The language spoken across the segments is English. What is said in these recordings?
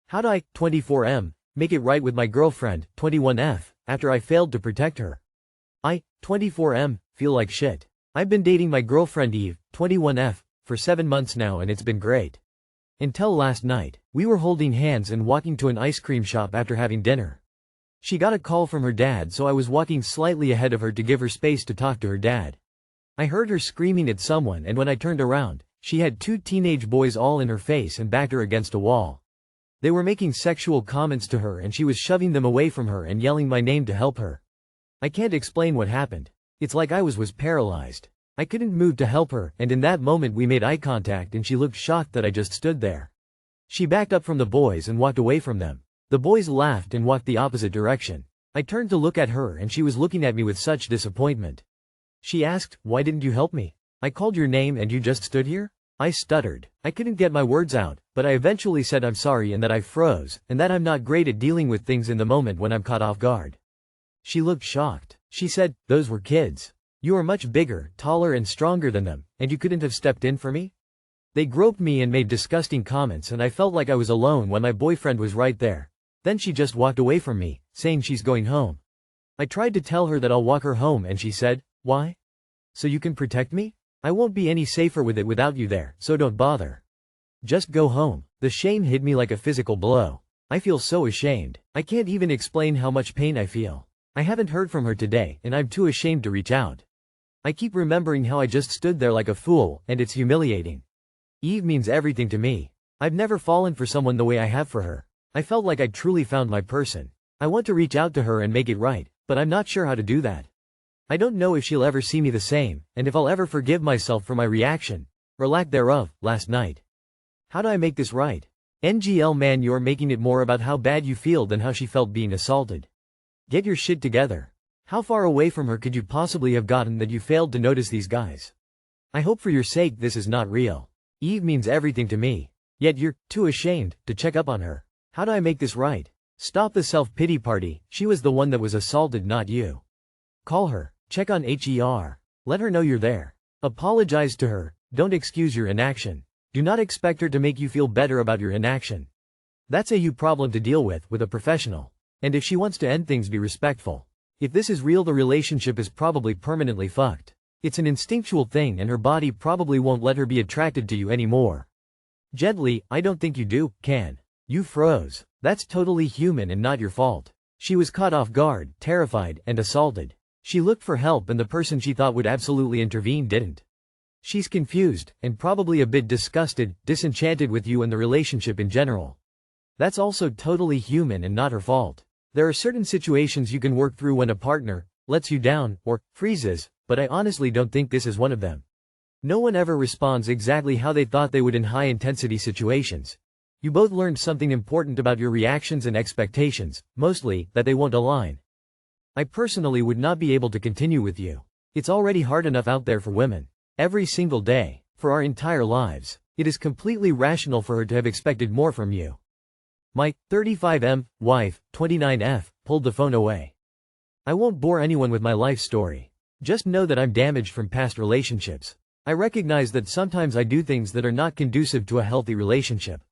How do I, 24M, make it right with my girlfriend, 21F, after I failed to protect her? I, 24M, feel like shit. I've been dating my girlfriend Eve, 21F, for 7 months now and it's been great. Until last night, we were holding hands and walking to an ice cream shop after having dinner. She got a call from her dad, so I was walking slightly ahead of her to give her space to talk to her dad. I heard her screaming at someone, and when I turned around, she had 2 teenage boys all in her face and backed her against a wall. They were making sexual comments to her and she was shoving them away from her and yelling my name to help her. I can't explain what happened. It's like I was paralyzed. I couldn't move to help her, and in that moment we made eye contact and she looked shocked that I just stood there. She backed up from the boys and walked away from them. The boys laughed and walked the opposite direction. I turned to look at her and she was looking at me with such disappointment. She asked, "Why didn't you help me? I called your name and you just stood here?" I stuttered. I couldn't get my words out, but I eventually said I'm sorry and that I froze, and that I'm not great at dealing with things in the moment when I'm caught off guard. She looked shocked. She said, "Those were kids. You are much bigger, taller and stronger than them, and you couldn't have stepped in for me?" They groped me and made disgusting comments and I felt like I was alone when my boyfriend was right there. Then she just walked away from me, saying she's going home. I tried to tell her that I'll walk her home and she said, "Why? So you can protect me? I won't be any safer with it without you there, so don't bother. Just go home." The shame hit me like a physical blow. I feel so ashamed. I can't even explain how much pain I feel. I haven't heard from her today and I'm too ashamed to reach out. I keep remembering how I just stood there like a fool, and it's humiliating. Eve means everything to me. I've never fallen for someone the way I have for her. I felt like I'd truly found my person. I want to reach out to her and make it right, but I'm not sure how to do that. I don't know if she'll ever see me the same, and if I'll ever forgive myself for my reaction, or lack thereof, last night. How do I make this right? NGL man, you're making it more about how bad you feel than how she felt being assaulted. Get your shit together. How far away from her could you possibly have gotten that you failed to notice these guys? I hope for your sake this is not real. Eve means everything to me. Yet you're too ashamed to check up on her. How do I make this right? Stop the self-pity party. She was the one that was assaulted, not you. Call her. Check on her. Let her know you're there. Apologize to her. Don't excuse your inaction. Do not expect her to make you feel better about your inaction. That's a you problem to deal with a professional. And if she wants to end things, be respectful. If this is real, the relationship is probably permanently fucked. It's an instinctual thing and her body probably won't let her be attracted to you anymore. Gently, I don't think you do, can. You froze. That's totally human and not your fault. She was caught off guard, terrified, and assaulted. She looked for help and the person she thought would absolutely intervene didn't. She's confused, and probably a bit disgusted, disenchanted with you and the relationship in general. That's also totally human and not her fault. There are certain situations you can work through when a partner lets you down, or freezes, but I honestly don't think this is one of them. No one ever responds exactly how they thought they would in high-intensity situations. You both learned something important about your reactions and expectations, mostly, that they won't align. I personally would not be able to continue with you. It's already hard enough out there for women. Every single day, for our entire lives. It is completely rational for her to have expected more from you. My 35M wife, 29F, pulled the phone away. I won't bore anyone with my life story. Just know that I'm damaged from past relationships. I recognize that sometimes I do things that are not conducive to a healthy relationship.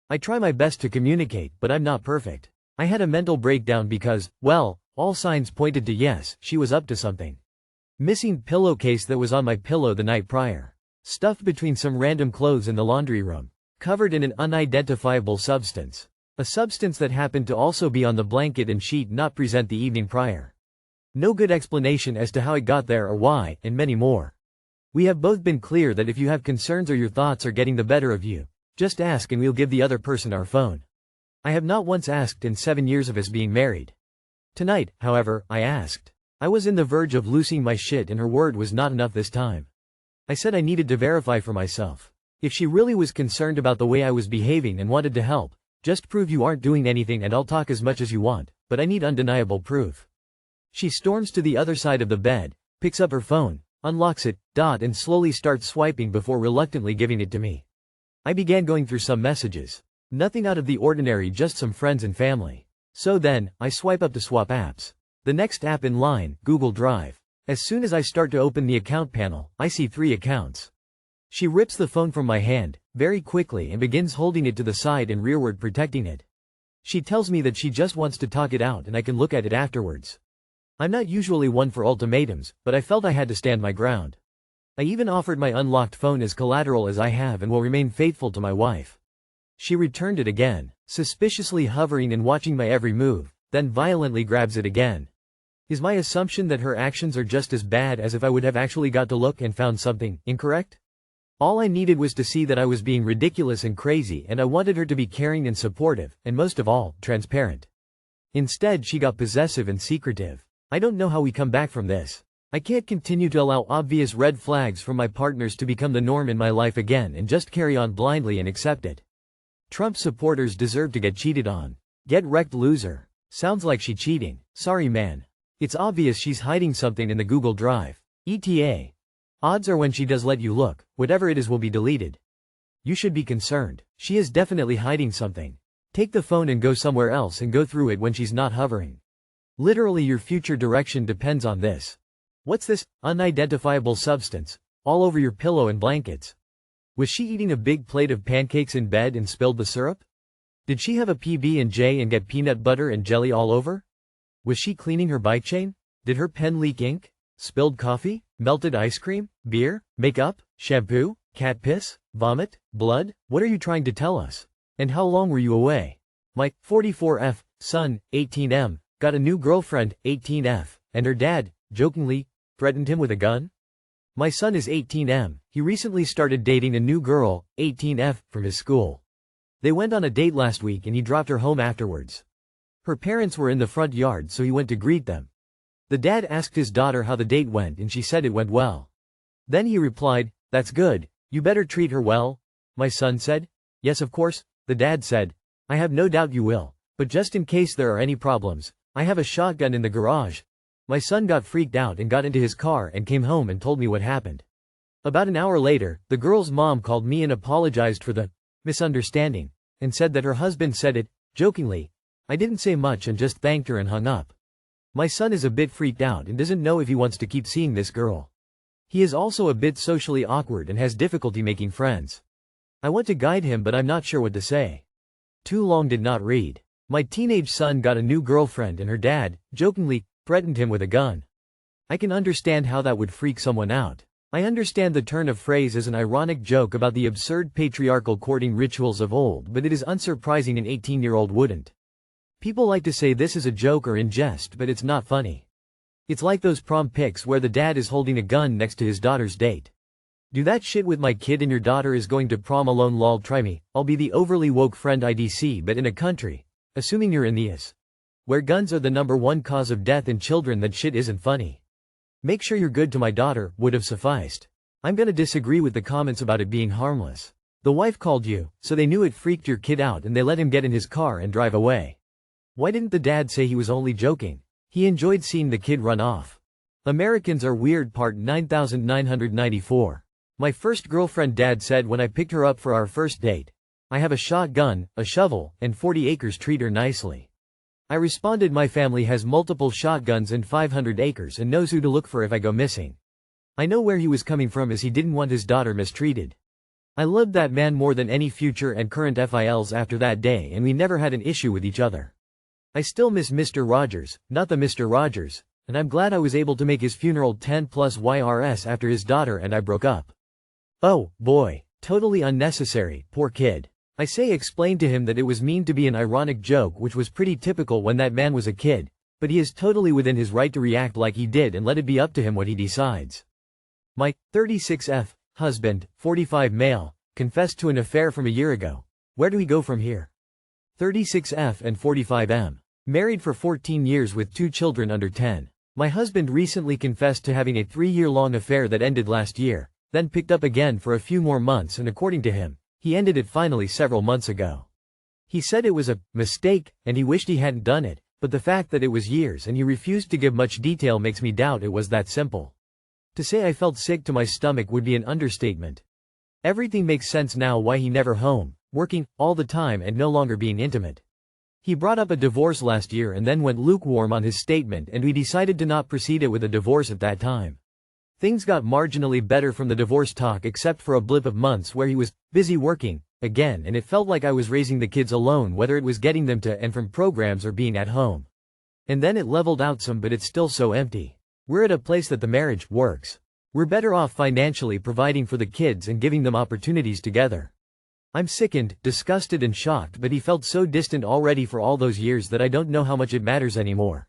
I try my best to communicate, but I'm not perfect. I had a mental breakdown because, well, all signs pointed to yes, she was up to something. Missing pillowcase that was on my pillow the night prior. Stuffed between some random clothes in the laundry room. Covered in an unidentifiable substance. A substance that happened to also be on the blanket and sheet not present the evening prior. No good explanation as to how it got there or why, and many more. We have both been clear that if you have concerns or your thoughts are getting the better of you, just ask and we'll give the other person our phone. I have not once asked in 7 years of us being married. Tonight, however, I asked. I was in the verge of losing my shit and her word was not enough this time. I said I needed to verify for myself. If she really was concerned about the way I was behaving and wanted to help, just prove you aren't doing anything and I'll talk as much as you want, but I need undeniable proof. She storms to the other side of the bed, picks up her phone, unlocks it, and slowly starts swiping before reluctantly giving it to me. I began going through some messages. Nothing out of the ordinary, just some friends and family. So then, I swipe up to swap apps. The next app in line, Google Drive. As soon as I start to open the account panel, I see 3 accounts. She rips the phone from my hand, very quickly and begins holding it to the side and rearward, protecting it. She tells me that she just wants to talk it out and I can look at it afterwards. I'm not usually one for ultimatums, but I felt I had to stand my ground. I even offered my unlocked phone as collateral as I have and will remain faithful to my wife. She returned it again, suspiciously hovering and watching my every move, then violently grabs it again. Is my assumption that her actions are just as bad as if I would have actually got to look and found something incorrect? All I needed was to see that I was being ridiculous and crazy, and I wanted her to be caring and supportive, and most of all, transparent. Instead, she got possessive and secretive. I don't know how we come back from this. I can't continue to allow obvious red flags from my partners to become the norm in my life again and just carry on blindly and accept it. Trump supporters deserve to get cheated on. Get wrecked, loser. Sounds like she cheating. Sorry man. It's obvious she's hiding something in the Google Drive. ETA. Odds are when she does let you look, whatever it is will be deleted. You should be concerned. She is definitely hiding something. Take the phone and go somewhere else and go through it when she's not hovering. Literally your future direction depends on this. What's this unidentifiable substance all over your pillow and blankets? Was she eating a big plate of pancakes in bed and spilled the syrup? Did she have a PB&J and get peanut butter and jelly all over? Was she cleaning her bike chain? Did her pen leak ink? Spilled coffee? Melted ice cream? Beer? Makeup? Shampoo? Cat piss? Vomit? Blood? What are you trying to tell us? And how long were you away? My 44F son, 18M, got a new girlfriend, 18F, and her dad, jokingly, threatened him with a gun? My son is 18M. He recently started dating a new girl, 18F, from his school. They went on a date last week and he dropped her home afterwards. Her parents were in the front yard, so he went to greet them. The dad asked his daughter how the date went and she said it went well. Then he replied, "That's good, you better treat her well." My son said, "Yes, of course." The dad said, "I have no doubt you will, but just in case there are any problems, I have a shotgun in the garage." My son got freaked out and got into his car and came home and told me what happened. About an hour later, the girl's mom called me and apologized for the misunderstanding, and said that her husband said it, jokingly. I didn't say much and just thanked her and hung up. My son is a bit freaked out and doesn't know if he wants to keep seeing this girl. He is also a bit socially awkward and has difficulty making friends. I want to guide him, but I'm not sure what to say. Too long did not read. My teenage son got a new girlfriend and her dad, jokingly, threatened him with a gun. I can understand how that would freak someone out. I understand the turn of phrase as an ironic joke about the absurd patriarchal courting rituals of old, but it is unsurprising an 18-year-old wouldn't. People like to say this is a joke or in jest, but it's not funny. It's like those prom pics where the dad is holding a gun next to his daughter's date. Do that shit with my kid and your daughter is going to prom alone, lol. Try me, I'll be the overly woke friend IDC, but in a country, assuming you're in the US, where guns are the #1 cause of death in children, that shit isn't funny. Make sure you're good to my daughter would have sufficed. I'm gonna disagree with the comments about it being harmless. The wife called you, so they knew it freaked your kid out and they let him get in his car and drive away. Why didn't the dad say he was only joking? He enjoyed seeing the kid run off. Americans are weird. Part 9994. My first girlfriend, dad said when I picked her up for our first date, "I have a shotgun, a shovel, and 40 acres, treat her nicely." I responded, "My family has multiple shotguns and 500 acres and knows who to look for if I go missing." I know where he was coming from, as he didn't want his daughter mistreated. I loved that man more than any future and current FILs after that day, and we never had an issue with each other. I still miss Mr. Rogers, not the Mr. Rogers, and I'm glad I was able to make his funeral 10+ YRS after his daughter and I broke up. Oh, boy, totally unnecessary, poor kid. I explained to him that it was mean to be an ironic joke, which was pretty typical when that man was a kid, but he is totally within his right to react like he did and let it be up to him what he decides. My 36F husband, 45 male, confessed to an affair from a year ago. Where do we go from here? 36F and 45M. Married for 14 years with 2 children under 10. My husband recently confessed to having a 3-year-long affair that ended last year, then picked up again for a few more months, and according to him, he ended it finally several months ago. He said it was a mistake, and he wished he hadn't done it, but the fact that it was years and he refused to give much detail makes me doubt it was that simple. To say I felt sick to my stomach would be an understatement. Everything makes sense now why he never home, working, all the time and no longer being intimate. He brought up a divorce last year and then went lukewarm on his statement, and we decided to not proceed it with a divorce at that time. Things got marginally better from the divorce talk, except for a blip of months where he was busy working, again, and it felt like I was raising the kids alone, whether it was getting them to and from programs or being at home. And then it leveled out some, but it's still so empty. We're at a place that the marriage works. We're better off financially providing for the kids and giving them opportunities together. I'm sickened, disgusted and shocked, but he felt so distant already for all those years that I don't know how much it matters anymore.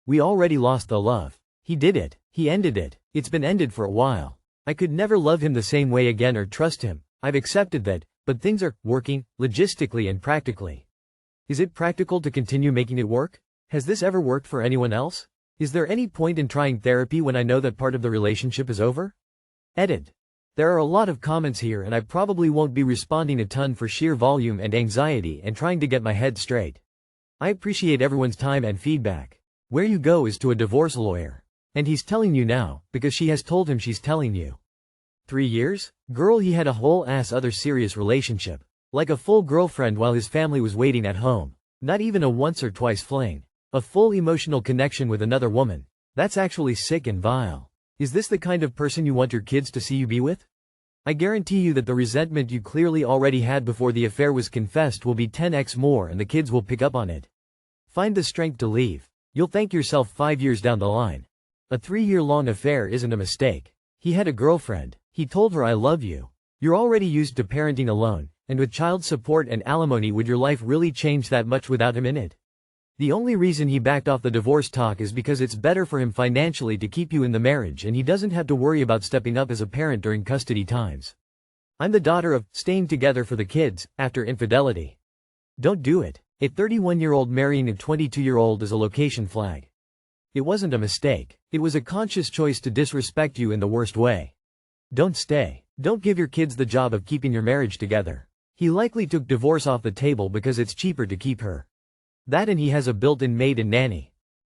We already lost the love. He did it. He ended it. It's been ended for a while. I could never love him the same way again or trust him. I've accepted that, but things are working, logistically and practically. Is it practical to continue making it work? Has this ever worked for anyone else? Is there any point in trying therapy when I know that part of the relationship is over? Edit. There are a lot of comments here and I probably won't be responding a ton for sheer volume and anxiety and trying to get my head straight. I appreciate everyone's time and feedback. Where you go is to a divorce lawyer. And he's telling you now, because she has told him she's telling you. 3 years? Girl, he had a whole ass other serious relationship. Like a full girlfriend while his family was waiting at home. Not even a once or twice fling. A full emotional connection with another woman. That's actually sick and vile. Is this the kind of person you want your kids to see you be with? I guarantee you that the resentment you clearly already had before the affair was confessed will be 10x more and the kids will pick up on it. Find the strength to leave. You'll thank yourself 5 years down the line. A 3-year-long affair isn't a mistake. He had a girlfriend. He told her I love you. You're already used to parenting alone, and with child support and alimony, would your life really change that much without him in it? The only reason he backed off the divorce talk is because it's better for him financially to keep you in the marriage and he doesn't have to worry about stepping up as a parent during custody times. I'm the daughter of staying together for the kids after infidelity. Don't do it. A 31-year-old marrying a 22-year-old is a location flag. It wasn't a mistake. It was a conscious choice to disrespect you in the worst way. Don't stay. Don't give your kids the job of keeping your marriage together. He likely took divorce off the table because it's cheaper to keep her. That and he has a built-in maid and nanny.